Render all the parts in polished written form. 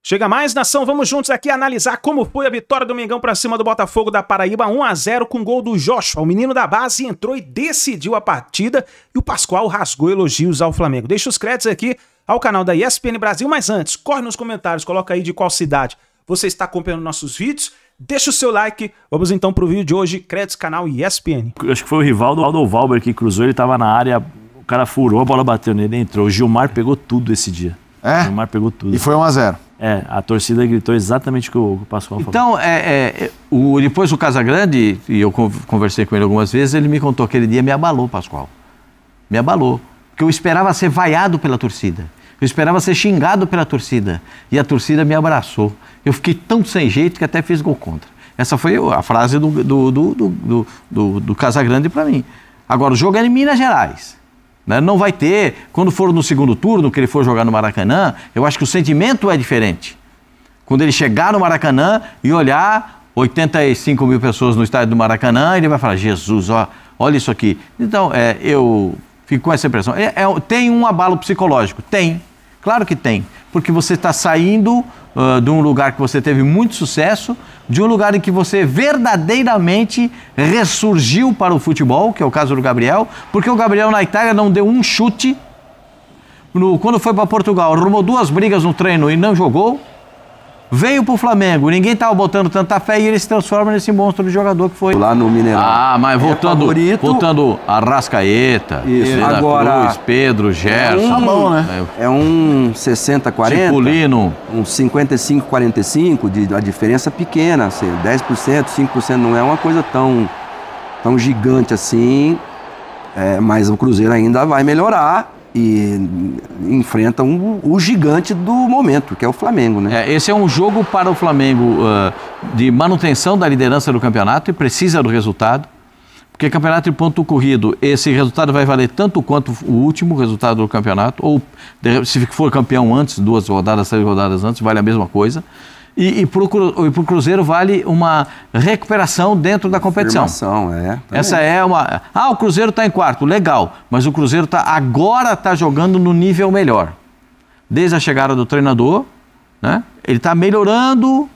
Chega mais, nação, vamos juntos aqui analisar como foi a vitória do Mengão pra cima do Botafogo da Paraíba, 1-0 com gol do Joshua. O menino da base entrou e decidiu a partida e o Pascoal rasgou elogios ao Flamengo. Deixa os créditos aqui ao canal da ESPN Brasil, mas antes, corre nos comentários, coloca aí de qual cidade você está acompanhando nossos vídeos, deixa o seu like. Vamos então pro vídeo de hoje, créditos canal ESPN. Acho que foi o Rivaldo ou Valber que cruzou, ele tava na área, o cara furou, a bola bateu nele, entrou. O Gilmar pegou tudo esse dia. É? O Gilmar pegou tudo. E foi 1-0. A torcida gritou exatamente o que o Pascoal falou. Então, depois o Casagrande, e eu conversei com ele algumas vezes, ele me contou que aquele dia me abalou, Pascoal. Me abalou. Porque eu esperava ser vaiado pela torcida. Eu esperava ser xingado pela torcida. E a torcida me abraçou. Eu fiquei tão sem jeito que até fiz gol contra. Essa foi a frase do Casagrande para mim. Agora, o jogo é em Minas Gerais. Não vai ter, quando for no segundo turno, que ele for jogar no Maracanã, eu acho que o sentimento é diferente. Quando ele chegar no Maracanã e olhar 85 mil pessoas no estádio do Maracanã, ele vai falar, Jesus, olha isso aqui. Então, eu fico com essa impressão. Tem um abalo psicológico? Tem, claro que tem. Porque você está saindo de um lugar que você teve muito sucesso, de um lugar em que você verdadeiramente ressurgiu para o futebol, que é o caso do Gabriel, porque o Gabriel na Itália não deu um chute, quando foi para Portugal, arrumou 2 brigas no treino e não jogou, veio para o Flamengo, ninguém estava botando tanta fé e ele se transforma nesse monstro de jogador que foi. Lá no Mineirão. Mas voltando Arrascaeta, agora Cruz, Pedro, Gerson. É um 60-40. Tipulino. Um 55-45, a diferença pequena, assim, 10%, 5% não é uma coisa tão gigante assim, mas o Cruzeiro ainda vai melhorar. E enfrenta o gigante do momento, que é o Flamengo, né? Esse é um jogo para o Flamengo de manutenção da liderança do campeonato e precisa do resultado, porque campeonato de ponto corrido, esse resultado vai valer tanto quanto o último resultado do campeonato, ou se for campeão antes, 2 rodadas, 3 rodadas antes, vale a mesma coisa. E para o Cruzeiro vale uma recuperação dentro da competição. Essa é uma... o Cruzeiro está em quarto, legal, mas o Cruzeiro agora está jogando no nível melhor. Desde a chegada do treinador, né? Ele está melhorando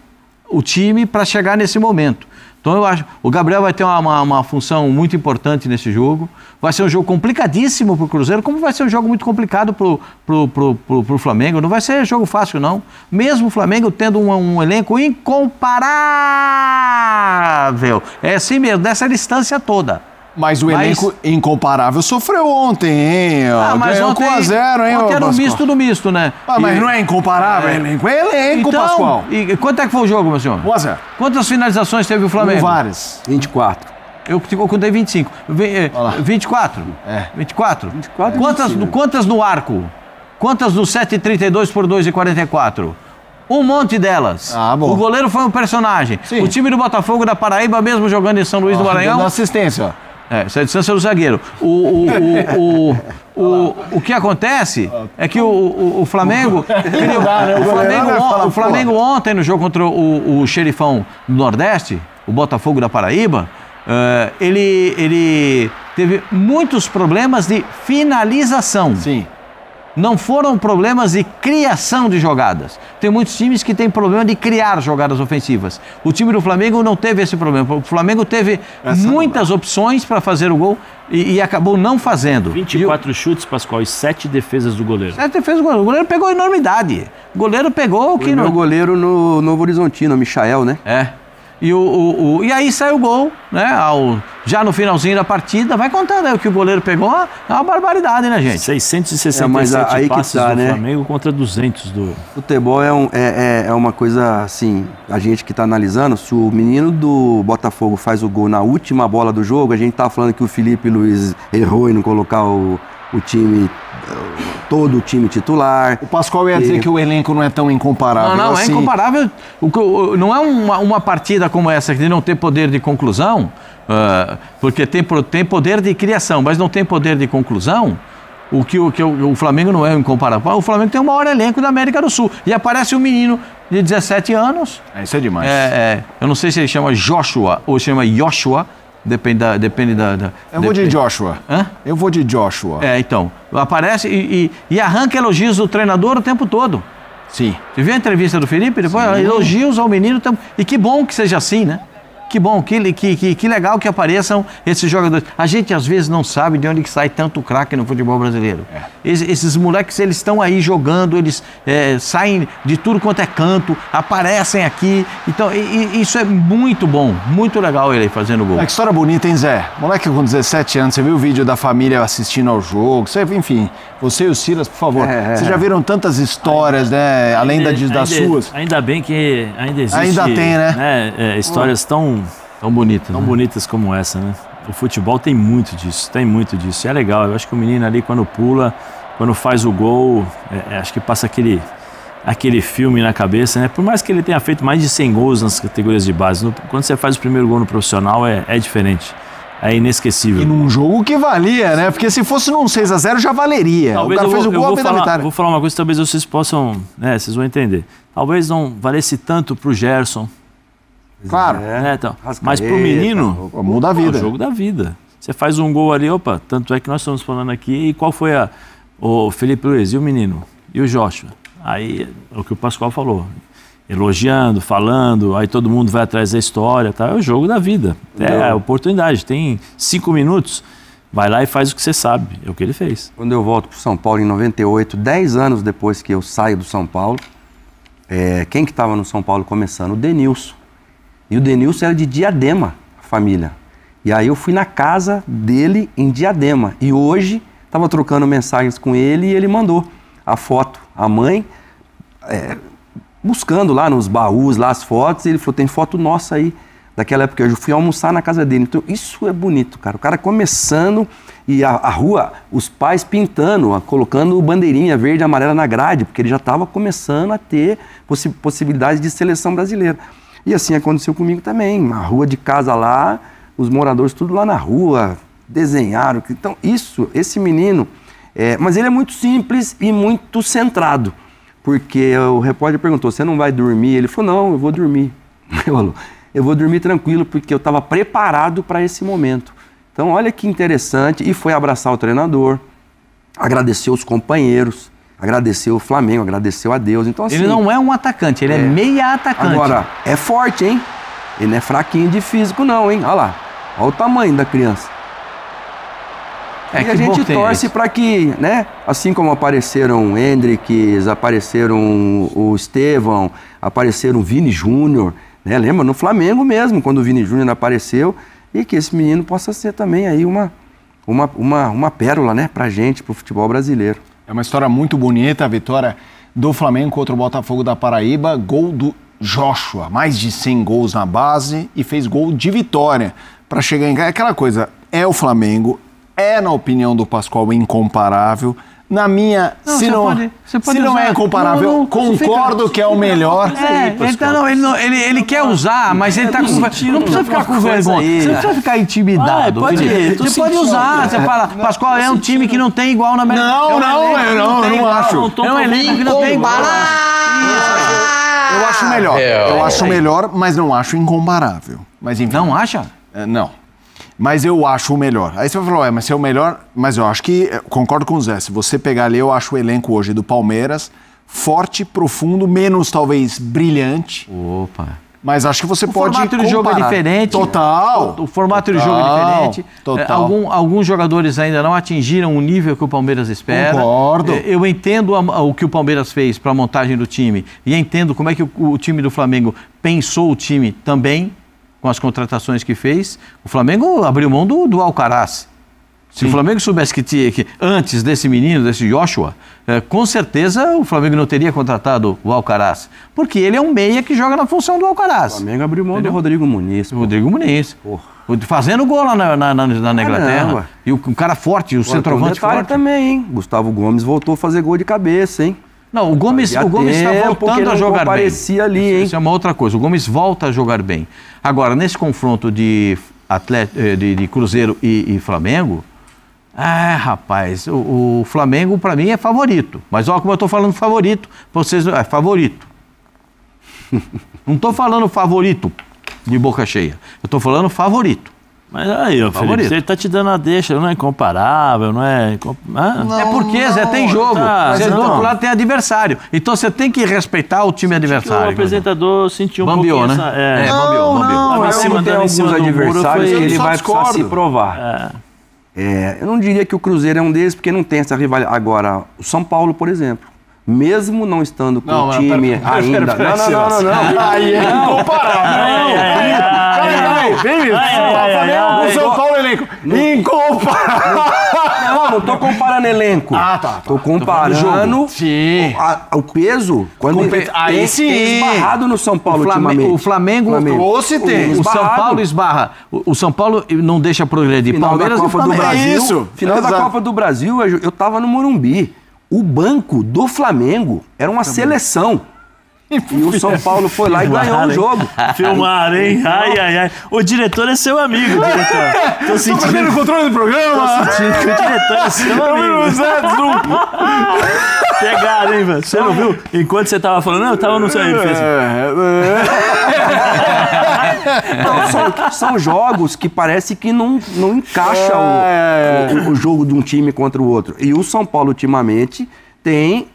o time para chegar nesse momento. Então eu acho o Gabriel vai ter uma função muito importante nesse jogo. Vai ser um jogo complicadíssimo para o Cruzeiro, como vai ser um jogo muito complicado para o Flamengo. Não vai ser jogo fácil, não. Mesmo o Flamengo tendo um elenco incomparável. É assim mesmo, dessa distância toda. Mas o elenco incomparável sofreu ontem, hein? Ganhou com 1-0, hein? Ontem era um misto do misto, né? Mas não é incomparável, elenco. É elenco, então, Pascoal. E quanto é que foi o jogo, meu senhor? 1-0. Quantas finalizações teve o Flamengo? Várias. 24. Eu contei 25. 24? 24? Quantas no arco? Quantas no 7,32 por 2,44? Um monte delas. Bom. O goleiro foi um personagem. Sim. O time do Botafogo da Paraíba, mesmo jogando em São Luís do Maranhão... Dando assistência, essa é a distância do zagueiro. O que acontece é que o Flamengo... O Flamengo ontem, no jogo contra o Xerifão do Nordeste, o Botafogo da Paraíba, ele teve muitos problemas de finalização. Sim. Não foram problemas de criação de jogadas. Tem muitos times que têm problema de criar jogadas ofensivas. O time do Flamengo não teve esse problema. O Flamengo teve muitas opções para fazer o gol e acabou não fazendo. 24 chutes, Pascoal, e 7 defesas do goleiro. 7 defesas do goleiro. O goleiro pegou enormidade. O goleiro pegou o que não... O goleiro no Novo Horizontino, o Michael, né? E aí saiu o gol, né? Já no finalzinho da partida, vai contando aí o que o goleiro pegou, é uma barbaridade, né, gente? 667 passes do Flamengo contra 200 do... Futebol é uma coisa assim, a gente que está analisando, se o menino do Botafogo faz o gol na última bola do jogo, a gente tá falando que o Felipe Luiz errou em não colocar o time... todo o time titular. O Pascoal ia dizer que o elenco não é tão incomparável. Não, assim. É incomparável. Não é uma partida como essa de não ter poder de conclusão, porque tem poder de criação, mas não tem poder de conclusão. O Flamengo não é incomparável. O Flamengo tem o maior elenco da América do Sul. E aparece um menino de 17 anos. Isso é demais. Eu não sei se ele chama Joshua ou chama Joshua. Depende da... Eu vou de Joshua. Hã? Eu vou de Joshua. Então, aparece e arranca elogios do treinador o tempo todo. Sim. Você viu a entrevista do Felipe? Depois, elogios ao menino. E que bom que seja assim, né? Que bom, que legal que apareçam esses jogadores. A gente às vezes não sabe de onde que sai tanto craque no futebol brasileiro. Esses moleques, eles estão aí jogando, eles saem de tudo quanto é canto, aparecem aqui. Então, isso é muito bom, muito legal ele aí fazendo gol. Que história bonita, hein, Zé? Moleque com 17 anos, você viu o vídeo da família assistindo ao jogo, enfim, você e o Silas, por favor, vocês já viram tantas histórias, né, além das suas? Ainda bem que ainda existe... Ainda tem, né? Histórias tão bonitas. Tão bonitas como essa, né? O futebol tem muito disso. E é legal. Eu acho que o menino ali, quando pula, quando faz o gol, acho que passa aquele filme na cabeça, né? Por mais que ele tenha feito mais de 100 gols nas categorias de base, quando você faz o primeiro gol no profissional, é diferente. É inesquecível. E num jogo que valia, né? Porque se fosse num 6-0 já valeria. Talvez o cara fez o gol da vitória. Vou falar uma coisa que talvez vocês possam, né? Vocês vão entender. Talvez não valesse tanto pro Gerson. Claro. Então. Mas pro menino, muda a vida. É o jogo da vida. Você faz um gol ali, tanto é que nós estamos falando aqui, e qual foi o Felipe Luiz, e o menino, e o Joshua? Aí, é o que o Pascoal falou, elogiando, falando, aí todo mundo vai atrás da história, tá? É o jogo da vida, é a oportunidade, tem 5 minutos, vai lá e faz o que você sabe, é o que ele fez. Quando eu volto pro São Paulo em 98, 10 anos depois que eu saio do São Paulo, quem que estava no São Paulo começando? O Denilson. E o Denilson era de Diadema, a família. E aí eu fui na casa dele em Diadema. E hoje, estava trocando mensagens com ele e ele mandou a foto. A mãe, buscando lá nos baús, lá as fotos, e ele falou, tem foto nossa aí, daquela época. Eu fui almoçar na casa dele. Então, isso é bonito, cara. O cara começando e a rua, os pais pintando, colocando bandeirinha verde e amarela na grade, porque ele já estava começando a ter possibilidades de seleção brasileira. E assim aconteceu comigo também, na rua de casa lá, os moradores tudo lá na rua, desenharam. Então esse menino, mas ele é muito simples e muito centrado, porque o repórter perguntou, você não vai dormir? Ele falou, não, eu vou dormir. Eu vou dormir tranquilo, porque eu estava preparado para esse momento. Então olha que interessante, e foi abraçar o treinador, agradecer os companheiros, agradeceu o Flamengo, agradeceu a Deus. Então, assim, ele não é um atacante, ele é meia atacante. Agora, é forte, hein? Ele não é fraquinho de físico, não, hein? Olha lá. Olha o tamanho da criança. E a gente torce para que, né? Assim como apareceram o Hendrick, apareceram o Estevão, apareceram o Vini Júnior, né? Lembra? No Flamengo mesmo, quando o Vini Júnior apareceu. E que esse menino possa ser também aí uma pérola, né? Pra gente, pro futebol brasileiro. É uma história muito bonita, a vitória do Flamengo contra o Botafogo da Paraíba, gol do Joshua, mais de 100 gols na base e fez gol de vitória para chegar em casa. Aquela coisa, é o Flamengo, na opinião do Pascoal, incomparável. Na minha, se não é incomparável, concordo que é o melhor. Ele quer usar, mas ele tá com... Não precisa ficar com vergonha, você não precisa ficar intimidado. Você pode usar, você fala, Pascoal é um time que não tem igual na América. Eu não acho. É um elenco que não tem igual. Eu acho melhor. Eu acho melhor, mas não acho incomparável. Mas enfim. Não acha? Não. Mas eu acho o melhor. Aí você vai falar, mas se é o melhor... Mas eu acho que, concordo com o Zé, se você pegar ali, eu acho o elenco hoje do Palmeiras forte, profundo, menos talvez brilhante. Opa. Mas acho que você pode comparar. O formato de jogo é diferente. Total. O formato de jogo é diferente. Total. Alguns jogadores ainda não atingiram o nível que o Palmeiras espera. Concordo. Eu entendo o que o Palmeiras fez para a montagem do time e entendo como é que o time do Flamengo pensou o time também, com as contratações que fez. O Flamengo abriu mão do Alcaraz. Se o Flamengo soubesse que antes desse menino, desse Joshua, com certeza o Flamengo não teria contratado o Alcaraz. Porque ele é um meia que joga na função do Alcaraz. O Flamengo abriu mão do Rodrigo Muniz. Rodrigo Muniz. Fazendo gol lá na Inglaterra. E o cara forte, o centroavante forte. Também, hein? Gustavo Gomes voltou a fazer gol de cabeça, hein? Não, o Gomes está voltando a jogar bem. Ali, hein? Isso é uma outra coisa. O Gomes volta a jogar bem. Agora, nesse confronto de Cruzeiro e Flamengo, rapaz, o Flamengo para mim é favorito. Mas olha como eu estou falando favorito, vocês é favorito. Não estou falando favorito de boca cheia. Eu estou falando favorito. Mas aí, ó, Felipe, ele tá te dando a deixa, não é incomparável, não é... É porque, Zé, tem jogo. Zé, do outro lado tem adversário. Então você tem que respeitar o time adversário. O apresentador sentiu um bambiou, pouquinho né? essa... Não, em cima tem dando em cima alguns do muro, adversários foi... que ele vai discordo. precisar se provar. Eu não diria que o Cruzeiro é um deles, porque não tem essa rivalidade. Agora, o São Paulo, por exemplo, mesmo não estando com o time ainda... Não. Aí é incomparável. Vem, o São Paulo elenco. Incomparável. Não tô comparando elenco. Tá. Tô comparando o peso. Quando aí sim. Tem esbarrado no São Paulo ultimamente. O Flamengo tem. O São Paulo esbarra. O São Paulo não deixa progredir. Final Palmeiras da Copa do Brasil. Isso. Final da Copa do Brasil, eu tava no Morumbi. O banco do Flamengo era uma seleção. E o São Paulo foi lá e ganhou o jogo. Filmaram, hein? Ai. O diretor é seu amigo, diretor. Tô perdendo o controle do programa. Tô sentindo que o diretor é seu amigo. Pegaram, hein, velho? Você não viu? Enquanto você tava falando, não, eu tava no seu... Ele fez... Então, são jogos que parece que não encaixa o jogo de um time contra o outro. E o São Paulo, ultimamente, tem...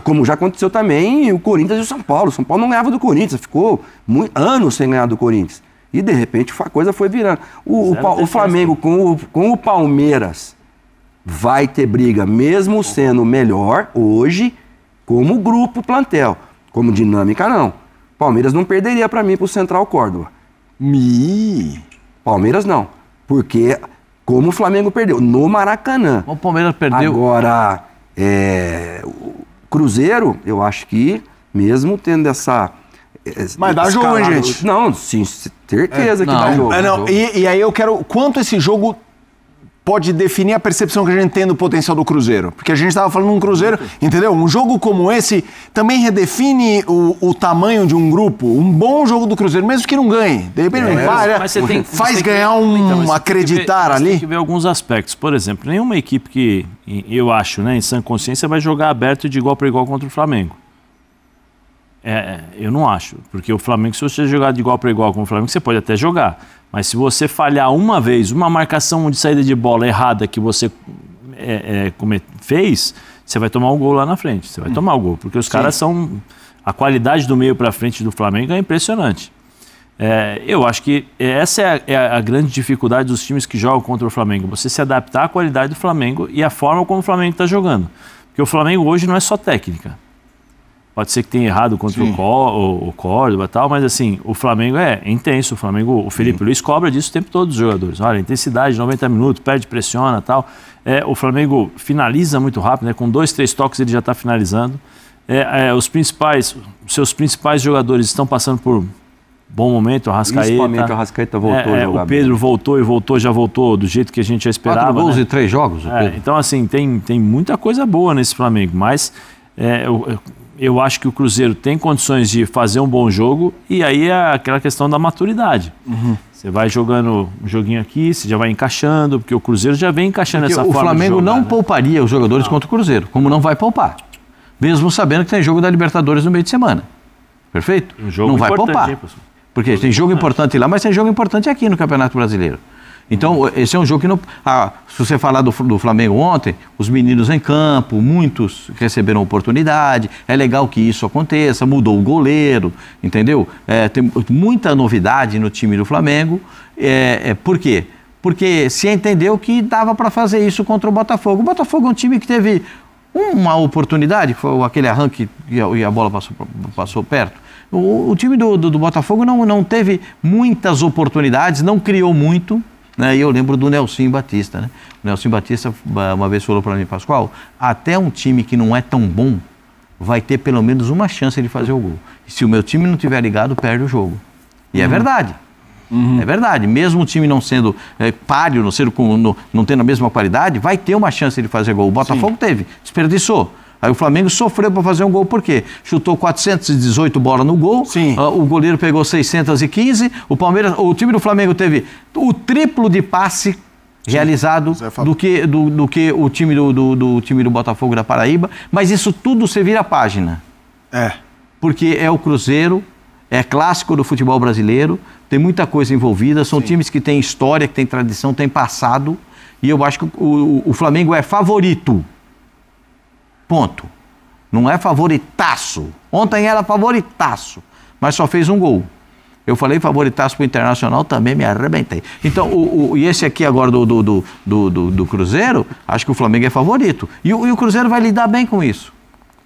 Como já aconteceu também o Corinthians e o São Paulo. O São Paulo não ganhava do Corinthians, ficou anos sem ganhar do Corinthians. E, de repente, a coisa foi virando. O Flamengo com o Palmeiras vai ter briga, mesmo sendo melhor hoje, como grupo plantel. Como dinâmica, não. Palmeiras não perderia para mim pro Central Córdoba. Palmeiras não. Porque, como o Flamengo perdeu, no Maracanã. O Palmeiras perdeu. Agora, Cruzeiro, eu acho que, mesmo tendo essa... Mas dá jogo, hein, gente? Não, sim, certeza que dá jogo. E aí eu quero... Quanto esse jogo pode definir a percepção que a gente tem do potencial do Cruzeiro? Porque a gente estava falando de um Cruzeiro, entendeu? Um jogo como esse também redefine o tamanho de um grupo. Um bom jogo do Cruzeiro, mesmo que não ganhe. De repente faz ganhar acreditar ali. Tem que ver alguns aspectos. Por exemplo, nenhuma equipe que, eu acho, né, em sã consciência, vai jogar aberto de igual para igual contra o Flamengo. Eu não acho, porque o Flamengo, se você jogar de igual para igual com o Flamengo, você pode até jogar, mas se você falhar uma vez, uma marcação de saída de bola errada que você fez, você vai tomar um gol lá na frente, você vai tomar o gol, porque os caras são... A qualidade do meio para frente do Flamengo é impressionante. Eu acho que essa é a grande dificuldade dos times que jogam contra o Flamengo, você se adaptar à qualidade do Flamengo e à forma como o Flamengo está jogando, porque o Flamengo hoje não é só técnica. Pode ser que tenha errado contra o Córdoba e tal, mas assim, o Flamengo é intenso. O Felipe Luiz cobra disso o tempo todo dos jogadores. Olha, intensidade, 90 minutos, perde, pressiona e tal. O Flamengo finaliza muito rápido, né? Com 2, 3 toques ele já está finalizando. Seus principais jogadores estão passando por bom momento, o Arrascaeta. Principalmente o Arrascaeta voltou a jogar o Pedro bem. já voltou do jeito que a gente já esperava. 4 gols né? e 3 jogos. Então assim, tem muita coisa boa nesse Flamengo, mas... Eu acho que o Cruzeiro tem condições de fazer um bom jogo e aí é aquela questão da maturidade. Você vai jogando um joguinho aqui, você já vai encaixando, porque o Cruzeiro já vem encaixando essa forma de jogar. O Flamengo não pouparia os jogadores contra o Cruzeiro, como não vai poupar. Mesmo sabendo que tem jogo da Libertadores no meio de semana. Perfeito? Não vai poupar. Porque tem jogo importante lá, mas tem jogo importante aqui no Campeonato Brasileiro. Então, esse é um jogo que não... se você falar do Flamengo ontem, os meninos em campo, muitos receberam oportunidade, é legal que isso aconteça, mudou o goleiro, entendeu? Tem muita novidade no time do Flamengo. Por quê? Porque se entendeu que dava para fazer isso contra o Botafogo. O Botafogo é um time que teve uma oportunidade, foi aquele arranque e a bola passou perto. O time do Botafogo não teve muitas oportunidades, não criou muito. E eu lembro do Nelson Batista, né? O Nelson Batista uma vez falou para mim, Pascoal, até um time que não é tão bom vai ter pelo menos uma chance de fazer o gol. E se o meu time não tiver ligado, perde o jogo. E é verdade. É verdade. Mesmo o time não sendo páreo, não tendo a mesma qualidade, vai ter uma chance de fazer gol. O Botafogo teve, desperdiçou. Aí o Flamengo sofreu para fazer um gol, por quê? Chutou 418 bolas no gol, o goleiro pegou 615, o time do Flamengo teve o triplo de passe realizado do que o time do time do Botafogo da Paraíba, mas isso tudo você vira a página. Porque é o Cruzeiro, É clássico do futebol brasileiro, tem muita coisa envolvida, são times que têm história, que têm tradição, têm passado, e eu acho que o Flamengo é favorito. Ponto. Não é favoritaço. Ontem era favoritaço, mas só fez um gol. Eu falei favoritaço pro Internacional, também me arrebentei. Então, e esse aqui agora do Cruzeiro, acho que o Flamengo é favorito. E o Cruzeiro vai lidar bem com isso.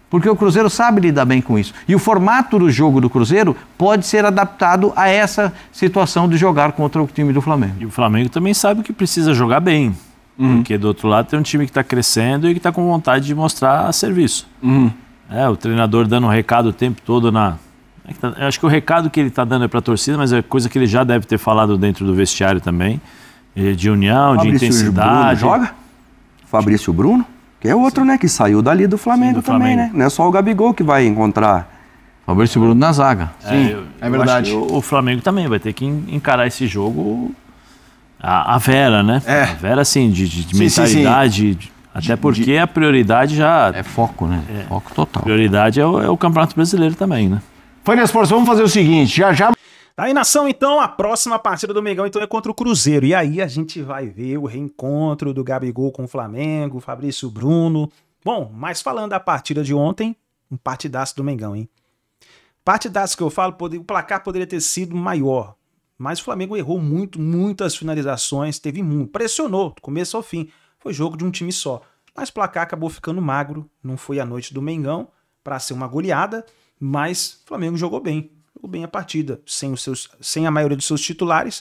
Porque o Cruzeiro sabe lidar bem com isso. E o formato do jogo do Cruzeiro pode ser adaptado a essa situação de jogar contra o time do Flamengo. E o Flamengo também sabe que precisa jogar bem. Porque do outro lado tem um time que está crescendo e que está com vontade de mostrar serviço. O treinador dando um recado o tempo todo na... Eu acho que o recado que ele está dando é para a torcida, mas é coisa que ele já deve ter falado dentro do vestiário também. De união, de intensidade. Bruno joga? Fabrício Bruno? Que é outro, né? Que saiu dali do Flamengo, do também, Flamengo. Né? Não é só o Gabigol que vai encontrar. Fabrício Bruno na zaga. Sim, é verdade. O Flamengo também vai ter que encarar esse jogo a Vera, né? A Vera, assim, de mentalidade. Sim. Até porque a prioridade já... É foco, né? Foco total. A prioridade é o Campeonato Brasileiro também, né? Fania Sports, vamos fazer o seguinte, já... Tá aí, nação, então, a próxima partida do Mengão então é contra o Cruzeiro. E aí a gente vai ver o reencontro do Gabigol com o Flamengo, Fabrício Bruno. Bom, mas falando da partida de ontem, um partidaço do Mengão, hein? Partidaço que eu falo, o placar poderia ter sido maior. Mas o Flamengo errou muitas finalizações, pressionou do começo ao fim. Foi jogo de um time só. Mas o placar acabou ficando magro, não foi a noite do Mengão para ser uma goleada, mas o Flamengo jogou bem a partida, sem a maioria dos seus titulares.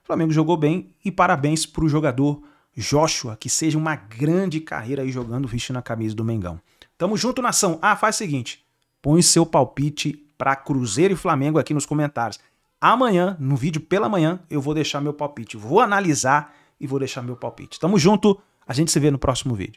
O Flamengo jogou bem e parabéns para o jogador Joshua, que seja uma grande carreira aí jogando, vestindo a camisa do Mengão. Tamo junto, nação. Faz o seguinte, põe seu palpite para Cruzeiro e Flamengo aqui nos comentários. Amanhã, no vídeo pela manhã, eu vou deixar meu palpite. Vou analisar e vou deixar meu palpite. Tamo junto, a gente se vê no próximo vídeo.